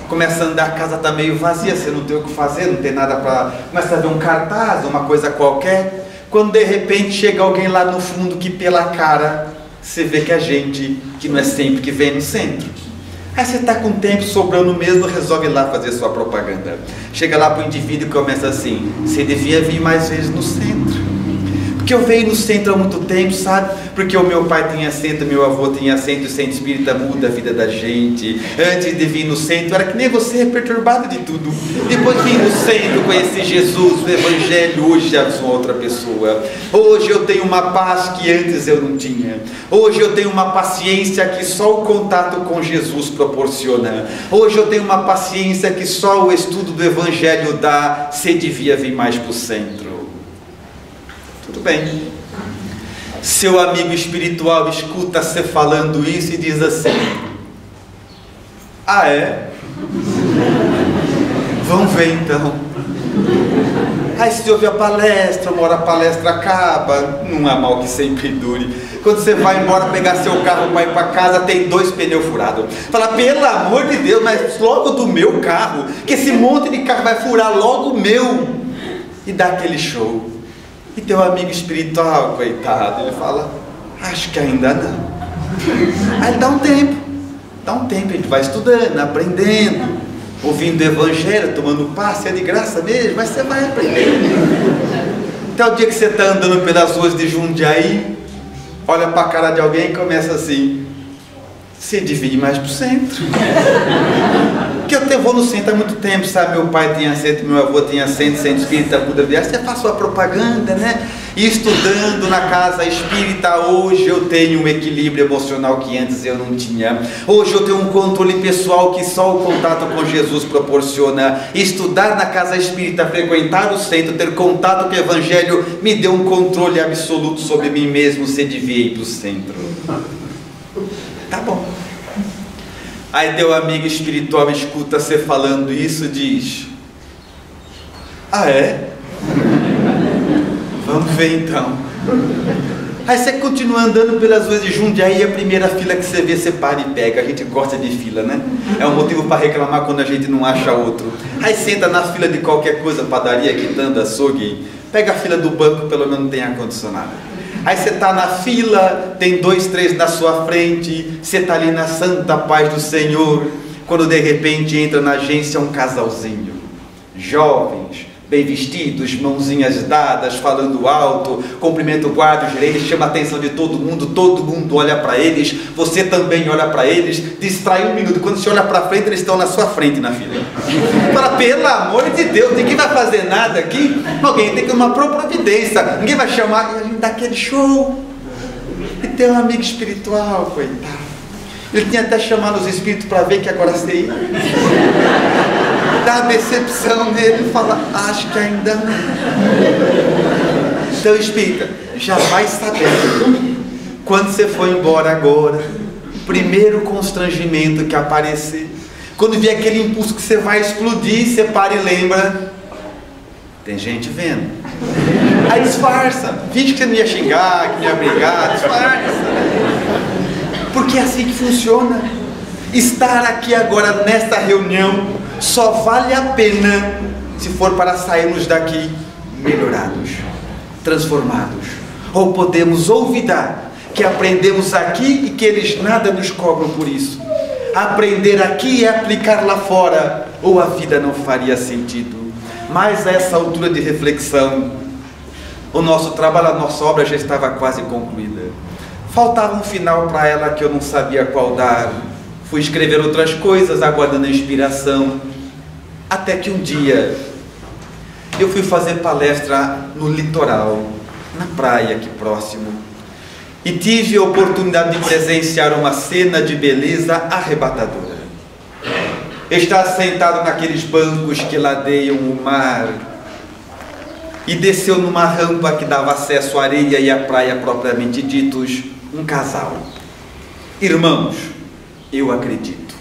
começa a andar, a casa está meio vazia, você não tem o que fazer, não tem nada para... Começa a ver um cartaz, uma coisa qualquer, quando de repente chega alguém lá no fundo que pela cara, você vê que é gente que não é sempre que vem no centro. Aí você está com tempo sobrando mesmo, resolve ir lá fazer sua propaganda. Chega lá para o indivíduo e começa assim: você devia vir mais vezes no centro. Porque eu venho no centro há muito tempo, sabe? Porque o meu pai tinha centro, meu avô tinha centro, o centro espírita muda a vida da gente. Antes de vir no centro, era que nem você, perturbado de tudo. Depois vim no centro, conheci Jesus, o Evangelho, hoje já sou outra pessoa. Hoje eu tenho uma paz que antes eu não tinha. Hoje eu tenho uma paciência que só o contato com Jesus proporciona. Hoje eu tenho uma paciência que só o estudo do Evangelho dá. Você devia vir mais para o centro. Tudo bem. Seu amigo espiritual escuta você falando isso e diz assim: ah, é? Vamos ver então. Aí se ouve a palestra, uma hora a palestra acaba, não há mal que sempre dure. Quando você vai embora pegar seu carro para ir para casa, tem 2 pneus furados. Fala, pelo amor de Deus, mas logo do meu carro, que esse monte de carro vai furar logo o meu. E dá aquele show. E teu amigo espiritual, coitado, ele fala, acho que ainda não. Aí dá um tempo, a gente vai estudando, aprendendo, ouvindo o Evangelho, tomando passe, é de graça mesmo, mas você vai aprendendo. Até o dia que você está andando pelas ruas de Jundiaí, olha para a cara de alguém e começa assim: você divide mais para o centro. Porque eu vou no centro há muito tempo, sabe? Meu pai tinha centro, meu avô tinha centro espírita, Buda Viagem. Você faz sua propaganda, né? E estudando na casa espírita, hoje eu tenho um equilíbrio emocional que antes eu não tinha. Hoje eu tenho um controle pessoal que só o contato com Jesus proporciona. Estudar na casa espírita, frequentar o centro, ter contato com o Evangelho, me deu um controle absoluto sobre mim mesmo. Você devia ir para o centro. Tá bom. Aí teu amigo espiritual escuta você falando isso e diz: Ah, é? Vamos ver então. Aí você continua andando pelas ruas de Jundiaí, a primeira fila que você vê, você para e pega. A gente gosta de fila, né? É um motivo para reclamar quando a gente não acha outro. Aí senta na fila de qualquer coisa, padaria, quitanda, açougue. Pega a fila do banco, pelo menos não tem ar-condicionado. Aí você está na fila, tem 2, 3 na sua frente, você está ali na santa paz do Senhor, quando de repente entra na agência um casalzinho, jovens, bem vestidos, mãozinhas dadas, falando alto, cumprimenta o guarda, o gerente, chama a atenção de todo mundo olha para eles, você também olha para eles, distrai um minuto, quando você olha para frente, eles estão na sua frente na fila. Fala, pelo amor de Deus, ninguém vai fazer nada aqui, alguém tem que tomar providência, ninguém vai chamar, e a gente dá aquele show. E tem um amigo espiritual, coitado, ele tinha até chamado os espíritos para ver que agora sei. Dá decepção nele e fala, acho que ainda não. Então, espírita, já vai sabendo, quando você for embora agora, primeiro constrangimento que aparecer, quando vier aquele impulso que você vai explodir, você para e lembra, tem gente vendo. Aí disfarça, finge que você não ia xingar, que não ia brigar, disfarça. Porque é assim que funciona. Estar aqui agora nesta reunião só vale a pena se for para sairmos daqui melhorados, transformados. Ou podemos olvidar que aprendemos aqui e que eles nada nos cobram por isso. Aprender aqui é aplicar lá fora, ou a vida não faria sentido. Mas a essa altura de reflexão, o nosso trabalho, a nossa obra já estava quase concluída. Faltava um final para ela que eu não sabia qual dar. Fui escrever outras coisas, aguardando a inspiração. Até que um dia, eu fui fazer palestra no litoral, na praia aqui próximo. E tive a oportunidade de presenciar uma cena de beleza arrebatadora. Estar sentado naqueles bancos que ladeiam o mar. E desceu numa rampa que dava acesso à areia e à praia propriamente ditos, um casal. Irmãos, eu acredito.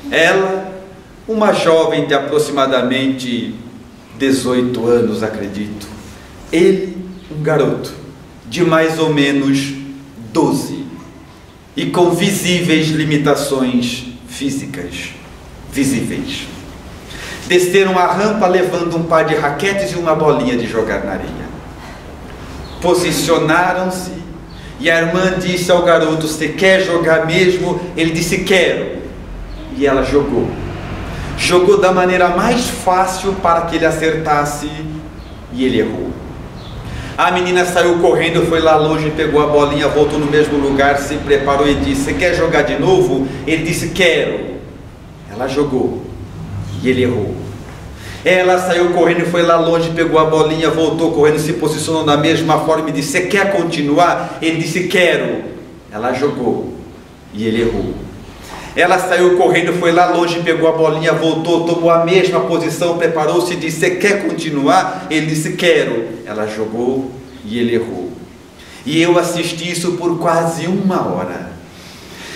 Ela, uma jovem de aproximadamente 18 anos, acredito. Ele, um garoto de mais ou menos 12 e com visíveis limitações físicas, visíveis. Desceram a rampa levando um par de raquetes e uma bolinha de jogar na areia. Posicionaram-se e a irmã disse ao garoto, você quer jogar mesmo? Ele disse, quero. E ela jogou. Jogou da maneira mais fácil para que ele acertasse e ele errou. A menina saiu correndo, foi lá longe, pegou a bolinha, voltou no mesmo lugar, se preparou e disse, você quer jogar de novo? Ele disse, quero. Ela jogou e ele errou. Ela saiu correndo, foi lá longe, pegou a bolinha, voltou correndo, se posicionou da mesma forma e disse, você quer continuar? Ele disse, quero. Ela jogou e ele errou. Ela saiu correndo, foi lá longe, pegou a bolinha, voltou, tomou a mesma posição, preparou-se e disse, você quer continuar? Ele disse, quero. Ela jogou e ele errou. E eu assisti isso por quase 1 hora,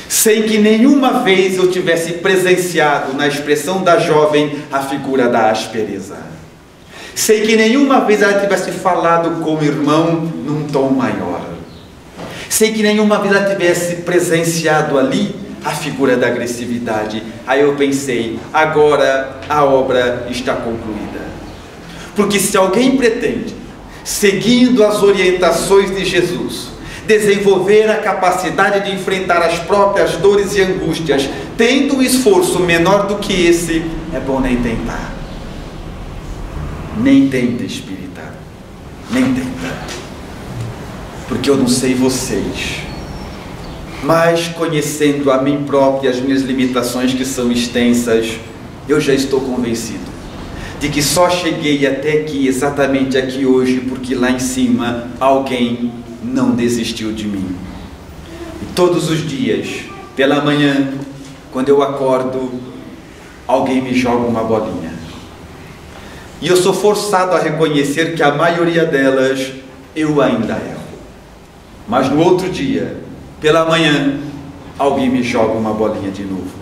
sem que nenhuma vez eu tivesse presenciado na expressão da jovem a figura da aspereza. Sem que nenhuma vez ela tivesse falado com o irmão num tom maior. Sem que nenhuma vez ela tivesse presenciado ali a figura da agressividade. Aí eu pensei, agora a obra está concluída. Porque se alguém pretende, seguindo as orientações de Jesus, desenvolver a capacidade de enfrentar as próprias dores e angústias, tendo um esforço menor do que esse, é bom nem tentar. Nem tenta, espírita. Nem tenta. Porque eu não sei vocês, mas conhecendo a mim próprio e as minhas limitações que são extensas, eu já estou convencido de que só cheguei até aqui, exatamente aqui hoje, porque lá em cima alguém não desistiu de mim. E todos os dias, pela manhã, quando eu acordo, alguém me joga uma bolinha. E eu sou forçado a reconhecer que a maioria delas eu ainda erro. Mas no outro dia, pela manhã, alguém me joga uma bolinha de novo.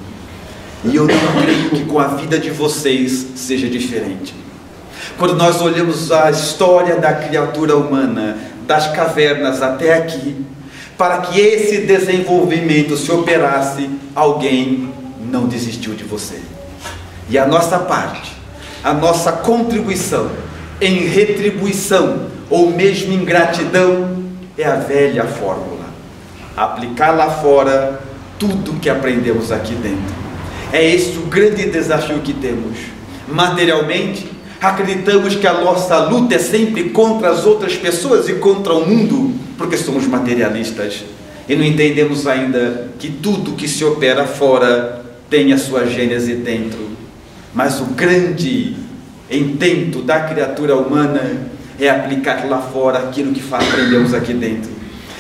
E eu não creio que com a vida de vocês seja diferente. Quando nós olhamos a história da criatura humana, das cavernas até aqui, para que esse desenvolvimento se operasse, alguém não desistiu de você. E a nossa parte, a nossa contribuição em retribuição ou mesmo em gratidão é a velha fórmula: aplicar lá fora tudo que aprendemos aqui dentro. É esse o grande desafio que temos. Materialmente, acreditamos que a nossa luta é sempre contra as outras pessoas e contra o mundo, porque somos materialistas e não entendemos ainda que tudo que se opera fora tem a sua gênese dentro. Mas o grande intento da criatura humana é aplicar lá fora aquilo que aprendemos aqui dentro.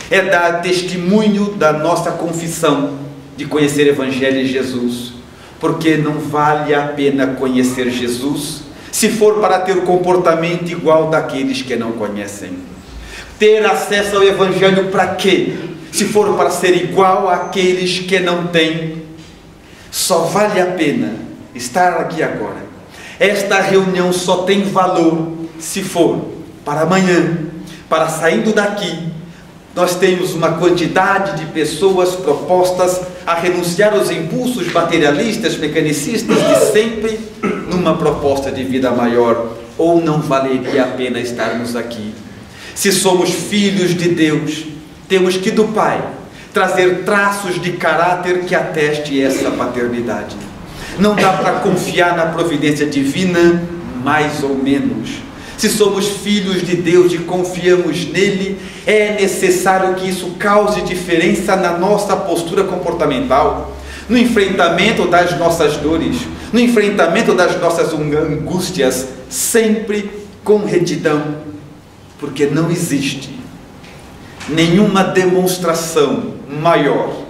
É dar testemunho da nossa confissão de conhecer o Evangelho de Jesus, porque não vale a pena conhecer Jesus se for para ter o comportamento igual daqueles que não conhecem. Ter acesso ao Evangelho para quê? Se for para ser igual àqueles que não têm. Só vale a pena estar aqui agora. Esta reunião só tem valor se for para amanhã, para saindo daqui, nós temos uma quantidade de pessoas propostas a renunciar aos impulsos materialistas, mecanicistas de sempre, numa proposta de vida maior, ou não valeria a pena estarmos aqui. Se somos filhos de Deus, temos que do Pai trazer traços de caráter que ateste essa paternidade. Não dá para confiar na providência divina, mais ou menos. Se somos filhos de Deus e confiamos nele, é necessário que isso cause diferença na nossa postura comportamental, no enfrentamento das nossas dores, no enfrentamento das nossas angústias, sempre com retidão, porque não existe nenhuma demonstração maior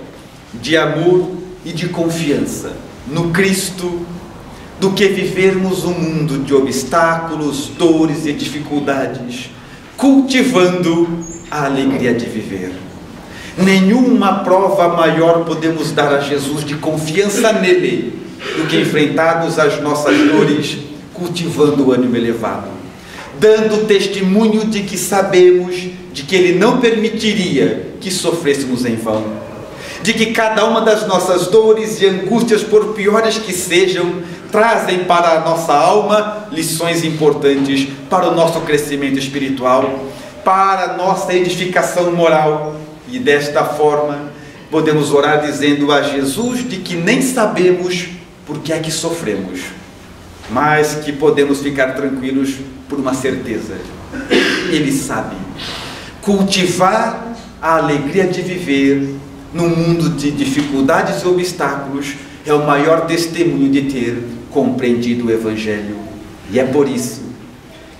de amor e de confiança no Cristo do que vivermos um mundo de obstáculos, dores e dificuldades, cultivando a alegria de viver. Nenhuma prova maior podemos dar a Jesus de confiança nele do que enfrentarmos as nossas dores, cultivando o ânimo elevado, dando testemunho de que sabemos de que ele não permitiria que sofrêssemos em vão, de que cada uma das nossas dores e angústias, por piores que sejam, trazem para a nossa alma lições importantes para o nosso crescimento espiritual, para a nossa edificação moral. E desta forma podemos orar dizendo a Jesus de que nem sabemos por que é que sofremos, mas que podemos ficar tranquilos por uma certeza: ele sabe. Cultivar a alegria de viver num mundo de dificuldades e obstáculos é o maior testemunho de ter compreendido o Evangelho. E é por isso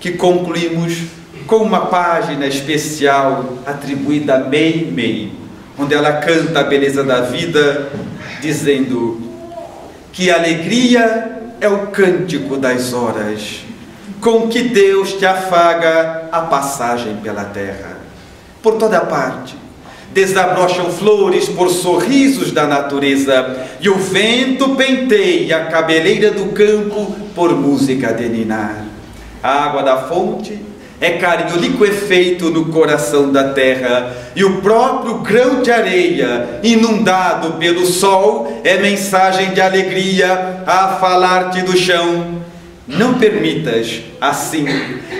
que concluímos com uma página especial atribuída a Mei Mei, onde ela canta a beleza da vida, dizendo que a alegria é o cântico das horas, com que Deus te afaga a passagem pela terra. Por toda parte desabrocham flores por sorrisos da natureza, e o vento penteia a cabeleira do campo por música de ninar. A água da fonte é carinho liquefeito no coração da terra, e o próprio grão de areia, inundado pelo sol, é mensagem de alegria a falar-te do chão. Não permitas, assim,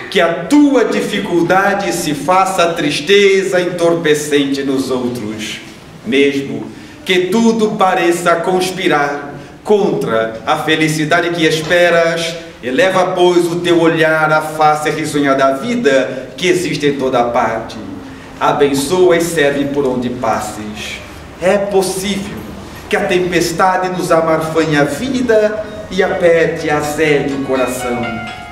que a tua dificuldade se faça tristeza entorpecente nos outros, mesmo que tudo pareça conspirar contra a felicidade que esperas. Eleva, pois, o teu olhar à face risonha da vida que existe em toda parte. Abençoa e serve por onde passes. É possível que a tempestade nos amarfanhe a vida e aperte a azede o coração.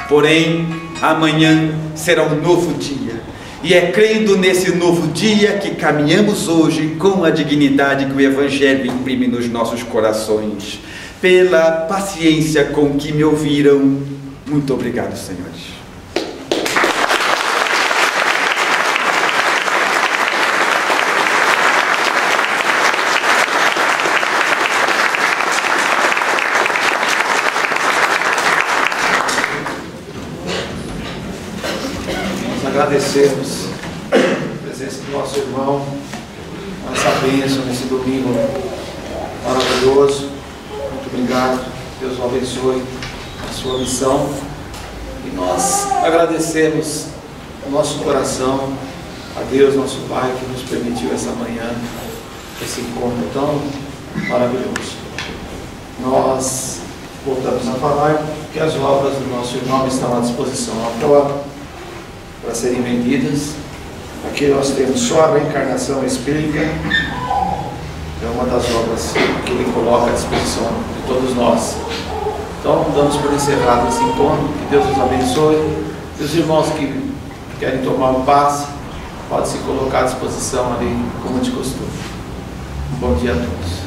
Porém, amanhã será um novo dia. E é crendo nesse novo dia que caminhamos hoje com a dignidade que o Evangelho imprime nos nossos corações. Pela paciência com que me ouviram, muito obrigado, senhores. agradecermos a presença do nosso irmão, essa bênção nesse domingo maravilhoso. Muito obrigado, Deus o abençoe a sua missão. E nós agradecemos o nosso coração a Deus, nosso Pai, que nos permitiu essa manhã, esse encontro tão maravilhoso. Nós voltamos a falar que as obras do nosso irmão estão à disposição para serem vendidas. Aqui nós temos só a reencarnação espírita, é uma das obras que ele coloca à disposição de todos nós. Então, damos por encerrado esse encontro, que Deus nos abençoe. E os irmãos que querem tomar um passe, podem se colocar à disposição ali, como de costume. Um bom dia a todos.